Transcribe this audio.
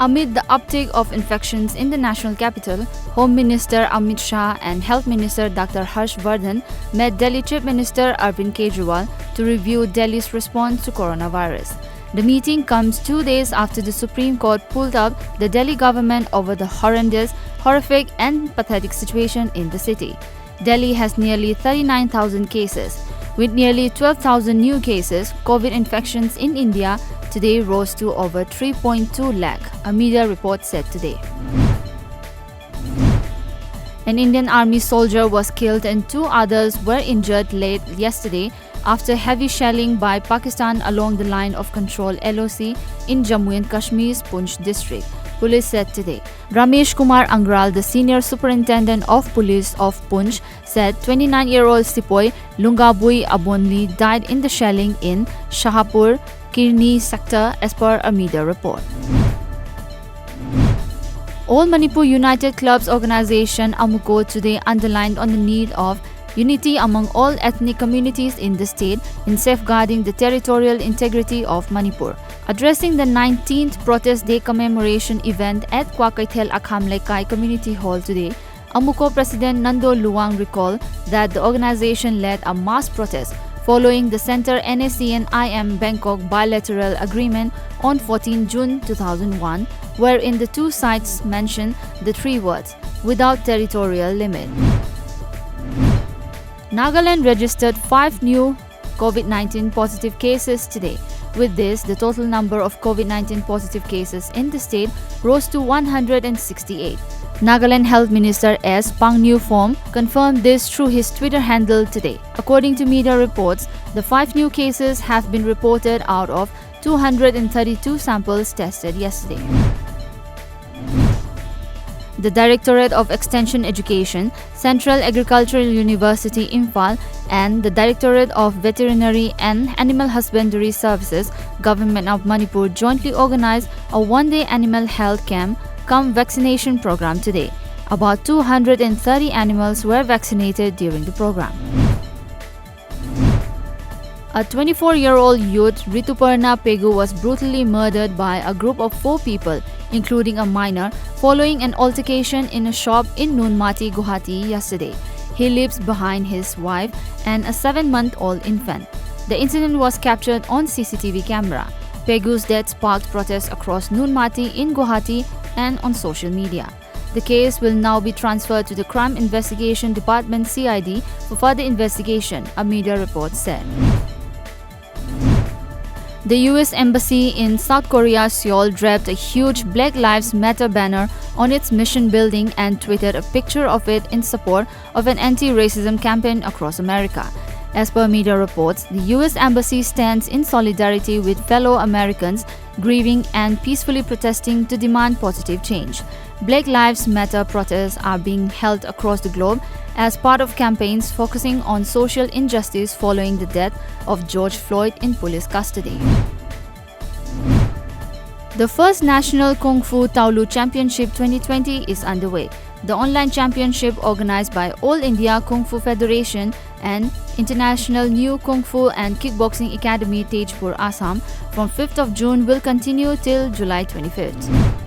Amid the uptick of infections in the national capital, Home Minister Amit Shah and Health Minister Dr. Harsh Vardhan met Delhi Chief Minister Arvind Kejriwal to review Delhi's response to coronavirus. The meeting comes 2 days after the Supreme Court pulled up the Delhi government over the horrendous, horrific and pathetic situation in the city. Delhi has nearly 39,000 cases. With nearly 12,000 new cases, COVID infections in India today rose to over 3.2 lakh, a media report said today. An Indian Army soldier was killed and 2 others were injured late yesterday after heavy shelling by Pakistan along the line of control LOC in Jammu and Kashmir's Poonch district, police said today. Ramesh Kumar Angral, the senior superintendent of police of Poonch, said 29-year-old Sipoy Lungabui Abonli died in the shelling in Shahapur, Kirni sector as per a media report. All Manipur United Clubs organization Amuko today underlined on the need of unity among all ethnic communities in the state in safeguarding the territorial integrity of Manipur. Addressing the 19th Protest Day commemoration event at Kwakaithel Akhamlekai Community Hall today, Amuko President Nando Luwang recalled that the organization led a mass protest following the Center NAC and IM Bangkok bilateral agreement on 14 June 2001, wherein the two sides mentioned the 3 words, without territorial limit. Nagaland registered 5 new COVID-19 positive cases today. With this, the total number of COVID-19 positive cases in the state rose to 168. Nagaland Health Minister S. Pangnew Phom confirmed this through his Twitter handle today. According to media reports, the 5 new cases have been reported out of 232 samples tested yesterday. The Directorate of Extension Education, Central Agricultural University Imphal and the Directorate of Veterinary and Animal Husbandry Services, Government of Manipur jointly organized a one-day animal health camp cum vaccination program today. About 230 animals were vaccinated during the program. A 24-year-old youth, Rituparna Pegu, was brutally murdered by a group of 4 people, including a minor, following an altercation in a shop in Nunmati, Guwahati yesterday. He leaves behind his wife and a 7-month-old infant. The incident was captured on CCTV camera. Pegu's death sparked protests across Nunmati in Guwahati and on social media. The case will now be transferred to the Crime Investigation Department CID for further investigation, a media report said. The US Embassy in South Korea, Seoul, draped a huge Black Lives Matter banner on its mission building and tweeted a picture of it in support of an anti-racism campaign across America. As per media reports, the US Embassy stands in solidarity with fellow Americans grieving and peacefully protesting to demand positive change. Black Lives Matter protests are being held across the globe as part of campaigns focusing on social injustice following the death of George Floyd in police custody. The first National Kung Fu Taolu Championship 2020 is underway. The online championship, organized by All India Kung Fu Federation and International New Kung Fu and Kickboxing Academy, Tejpur, Assam, from 5th of June will continue till July 25th.